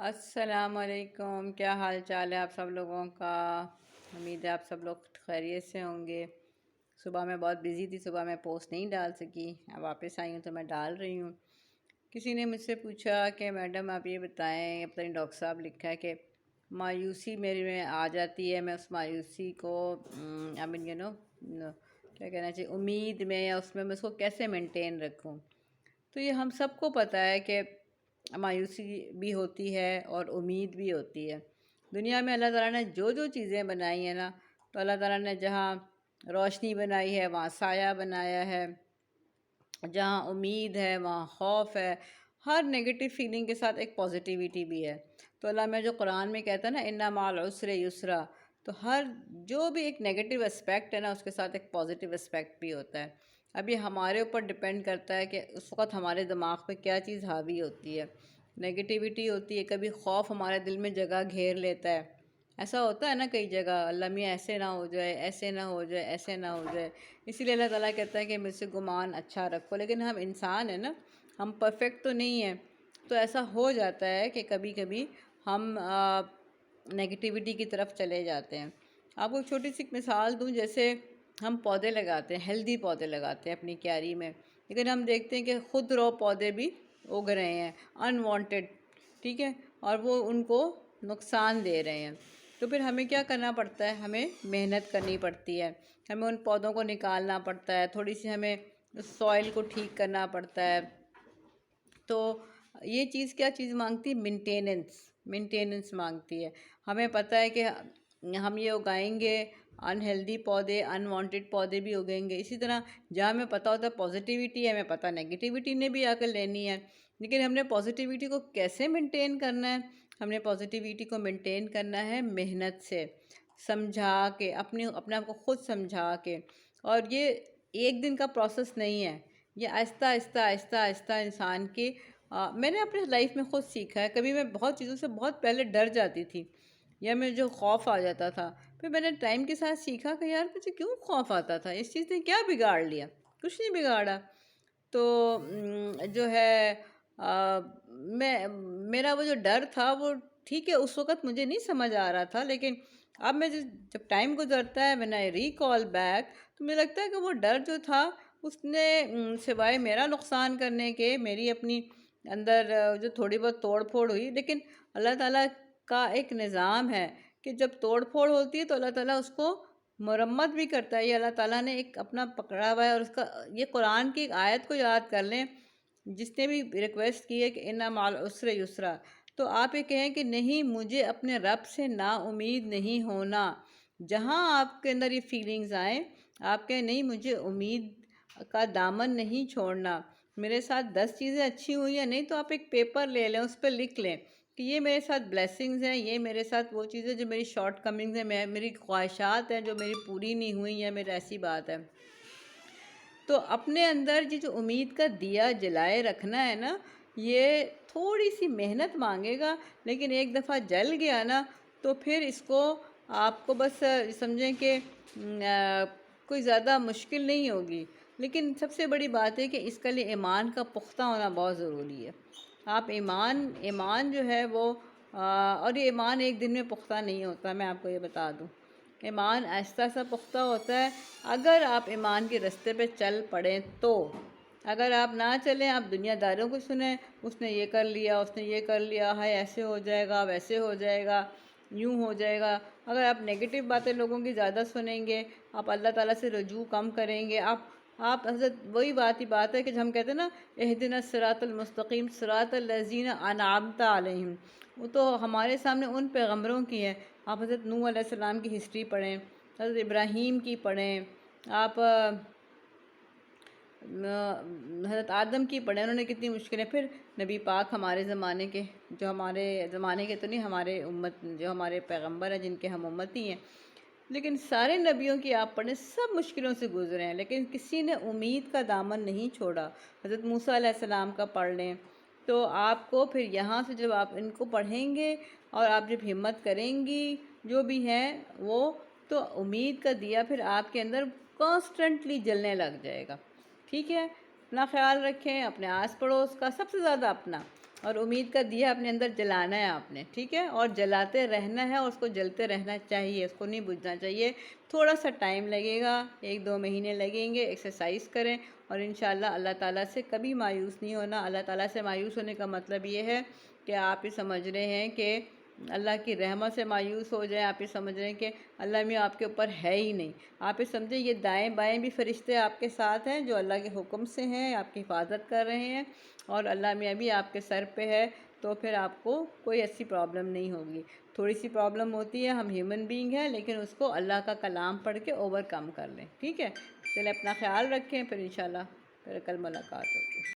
السلام علیکم، کیا حال چال ہے آپ سب لوگوں کا؟ امید ہے آپ سب لوگ خیریت سے ہوں گے۔ صبح میں بہت بزی تھی، صبح میں پوسٹ نہیں ڈال سکی، اب واپس آئی ہوں تو میں ڈال رہی ہوں۔ کسی نے مجھ سے پوچھا کہ میڈم آپ یہ بتائیں، اپنے ڈاکٹر صاحب لکھا ہے کہ مایوسی میرے میں آ جاتی ہے، میں اس مایوسی کو کیا کہنا چاہیے، امید میں یا اس میں اس کو کیسے مینٹین رکھوں؟ تو یہ ہم سب کو پتہ ہے کہ مایوسی بھی ہوتی ہے اور امید بھی ہوتی ہے۔ دنیا میں اللہ تعالیٰ نے جو جو چیزیں بنائی ہیں نا، تو اللہ تعالیٰ نے جہاں روشنی بنائی ہے وہاں سایہ بنایا ہے، جہاں امید ہے وہاں خوف ہے، ہر نگیٹو فیلنگ کے ساتھ ایک پازیٹیوٹی بھی ہے۔ تو اللہ میں جو قرآن میں کہتا ہے نا اِنَّ مَعَ الْعُسْرِ یُسْرًا، تو ہر جو بھی ایک نگیٹو اسپیکٹ ہے نا اس کے ساتھ ایک پازیٹیو اسپیکٹ بھی ہوتا ہے۔ اب یہ ہمارے اوپر ڈپینڈ کرتا ہے کہ اس وقت ہمارے دماغ پہ کیا چیز حاوی ہوتی ہے۔ نگیٹیوٹی ہوتی ہے، کبھی خوف ہمارے دل میں جگہ گھیر لیتا ہے۔ ایسا ہوتا ہے نا کئی جگہ، اللہ میاں ایسے نہ ہو جائے، ایسے نہ ہو جائے، ایسے نہ ہو جائے، اسی لیے اللہ تعالیٰ کہتا ہے کہ مجھ سے گمان اچھا رکھو۔ لیکن ہم انسان ہیں نا، ہم پرفیکٹ تو نہیں ہیں، تو ایسا ہو جاتا ہے کہ کبھی کبھی ہم نگیٹیوٹی کی طرف چلے جاتے ہیں۔ آپ کو ایک چھوٹی سی مثال دوں، جیسے ہم پودے لگاتے ہیں، ہیلدی پودے لگاتے ہیں اپنی کیاری میں، لیکن ہم دیکھتے ہیں کہ خود رو پودے بھی اگ رہے ہیں انوانٹیڈ، ٹھیک ہے، اور وہ ان کو نقصان دے رہے ہیں۔ تو پھر ہمیں کیا کرنا پڑتا ہے؟ ہمیں محنت کرنی پڑتی ہے، ہمیں ان پودوں کو نکالنا پڑتا ہے، تھوڑی سی ہمیں سوائل کو ٹھیک کرنا پڑتا ہے۔ تو یہ چیز کیا چیز مانگتی ہے؟ مینٹیننس مانگتی ہے۔ ہمیں پتہ ہے کہ ہم یہ اگائیں گے، انہیلدی پودے، انوانٹیڈ پودے بھی اگیں گے۔ اسی طرح جہاں ہمیں پتہ ہوتا ہے پازیٹیوٹی ہے، ہمیں پتہ نگیٹیوٹی نے بھی آ کر لینی ہے، لیکن ہم نے پازیٹیوٹی کو کیسے مینٹین کرنا ہے؟ ہم نے پازیٹیوٹی کو مینٹین کرنا ہے محنت سے، سمجھا کے، اپنے آپ کو خود سمجھا کے۔ اور یہ ایک دن کا پروسیس نہیں ہے، یہ آہستہ آہستہ آہستہ آہستہ انسان کے میں نے اپنے لائف میں خود سیکھا ہے۔ کبھی میں بہت چیزوں سے بہت پہلے ڈر جاتی تھی، یا مجھے جو خوف آ جاتا تھا، پھر میں نے ٹائم کے ساتھ سیکھا کہ یار مجھے کیوں خوف آتا تھا، اس چیز نے کیا بگاڑ لیا؟ کچھ نہیں بگاڑا۔ تو جو ہے میرا وہ جو ڈر تھا وہ ٹھیک ہے، اس وقت مجھے نہیں سمجھ آ رہا تھا، لیکن اب میں جب ٹائم گزرتا ہے، when I recall back، تو مجھے لگتا ہے کہ وہ ڈر جو تھا اس نے سوائے میرا نقصان کرنے کے، میری اپنی اندر جو تھوڑی بہت توڑ پھوڑ ہوئی، لیکن اللہ تعالیٰ کا ایک نظام ہے کہ جب توڑ پھوڑ ہوتی ہے تو اللہ تعالیٰ اس کو مرمت بھی کرتا ہے۔ یہ اللہ تعالیٰ نے ایک اپنا پکڑا ہوا ہے، اور اس کا یہ قرآن کی ایک آیت کو یاد کر لیں، جس نے بھی ریکویسٹ کی ہے کہ اِنَّ مَعَ الْعُسْرِ یُسْرًا، تو آپ یہ کہیں کہ نہیں، مجھے اپنے رب سے نا امید نہیں ہونا۔ جہاں آپ کے اندر یہ فیلنگز آئیں، آپ کہیں نہیں، مجھے امید کا دامن نہیں چھوڑنا۔ میرے ساتھ 10 چیزیں اچھی ہوئی ہیں، نہیں تو آپ ایک پیپر لے لیں، اس پہ لکھ لیں کہ یہ میرے ساتھ بلیسنگز ہیں، یہ میرے ساتھ وہ چیزیں جو میری شارٹ کمنگز ہیں، میری خواہشات ہیں جو میری پوری نہیں ہوئی ہیں، میری ایسی بات ہے۔ تو اپنے اندر یہ جو امید کا دیا جلائے رکھنا ہے نا، یہ تھوڑی سی محنت مانگے گا، لیکن ایک دفعہ جل گیا نا تو پھر اس کو آپ کو بس سمجھیں کہ کوئی زیادہ مشکل نہیں ہوگی۔ لیکن سب سے بڑی بات ہے کہ اس کے لیے ایمان کا پختہ ہونا بہت ضروری ہے۔ آپ ایمان جو ہے وہ اور یہ ایمان ایک دن میں پختہ نہیں ہوتا، میں آپ کو یہ بتا دوں۔ ایمان آہستہ آہستہ پختہ ہوتا ہے اگر آپ ایمان کے رستے پہ چل پڑیں تو۔ اگر آپ نہ چلیں، آپ دنیا داروں کو سنیں، اس نے یہ کر لیا، اس نے یہ کر لیا، ہائے ایسے ہو جائے گا، ویسے ہو جائے گا، یوں ہو جائے گا۔ اگر آپ نیگیٹو باتیں لوگوں کی زیادہ سنیں گے، آپ اللہ تعالیٰ سے رجوع کم کریں گے، آپ حضرت وہی بات ہے کہ ہم کہتے ہیں نا اہدنا الصراط المستقیم صراط الذین انعمت علیہم، وہ تو ہمارے سامنے ان پیغمبروں کی ہے۔ آپ حضرت نوح علیہ السلام کی ہسٹری پڑھیں، حضرت ابراہیم کی پڑھیں، آپ حضرت آدم کی پڑھیں، انہوں نے کتنی مشکلیں، پھر نبی پاک ہمارے زمانے کے، جو ہمارے زمانے کے تو نہیں، ہمارے امت جو ہمارے پیغمبر ہیں جن کے ہم امتی ہیں، لیکن سارے نبیوں کی آپ پڑھیں، سب مشکلوں سے گزرے ہیں، لیکن کسی نے امید کا دامن نہیں چھوڑا۔ حضرت موسیٰ علیہ السلام کا پڑھ لیں، تو آپ کو پھر یہاں سے جب آپ ان کو پڑھیں گے اور آپ جب ہمت کریں گی جو بھی ہیں وہ، تو امید کا دیا پھر آپ کے اندر کانسٹنٹلی جلنے لگ جائے گا۔ ٹھیک ہے، اپنا خیال رکھیں، اپنے آس پڑوس کا، سب سے زیادہ اپنا، اور امید کا دیا اپنے اندر جلانا ہے آپ نے، ٹھیک ہے، اور جلاتے رہنا ہے، اور اس کو جلتے رہنا چاہیے، اس کو نہیں بجھنا چاہیے۔ تھوڑا سا ٹائم لگے گا، 1-2 مہینے لگیں گے، ایکسرسائز کریں، اور انشاءاللہ اللہ تعالیٰ سے کبھی مایوس نہیں ہونا۔ اللہ تعالیٰ سے مایوس ہونے کا مطلب یہ ہے کہ آپ یہ سمجھ رہے ہیں کہ اللہ کی رحمت سے مایوس ہو جائیں، آپ یہ سمجھ رہے ہیں کہ اللہ میاں آپ کے اوپر ہے ہی نہیں۔ آپ یہ سمجھیں یہ دائیں بائیں بھی فرشتے آپ کے ساتھ ہیں، جو اللہ کے حکم سے ہیں، آپ کی حفاظت کر رہے ہیں، اور اللہ میاں بھی آپ کے سر پہ ہے، تو پھر آپ کو کوئی ایسی پرابلم نہیں ہوگی۔ تھوڑی سی پرابلم ہوتی ہے، ہم ہیومن بینگ ہیں، لیکن اس کو اللہ کا کلام پڑھ کے اوور کم کر لیں، ٹھیک ہے۔ چلیں اپنا خیال رکھیں، پھر انشاءاللہ پھر کل ملاقات ہوگی۔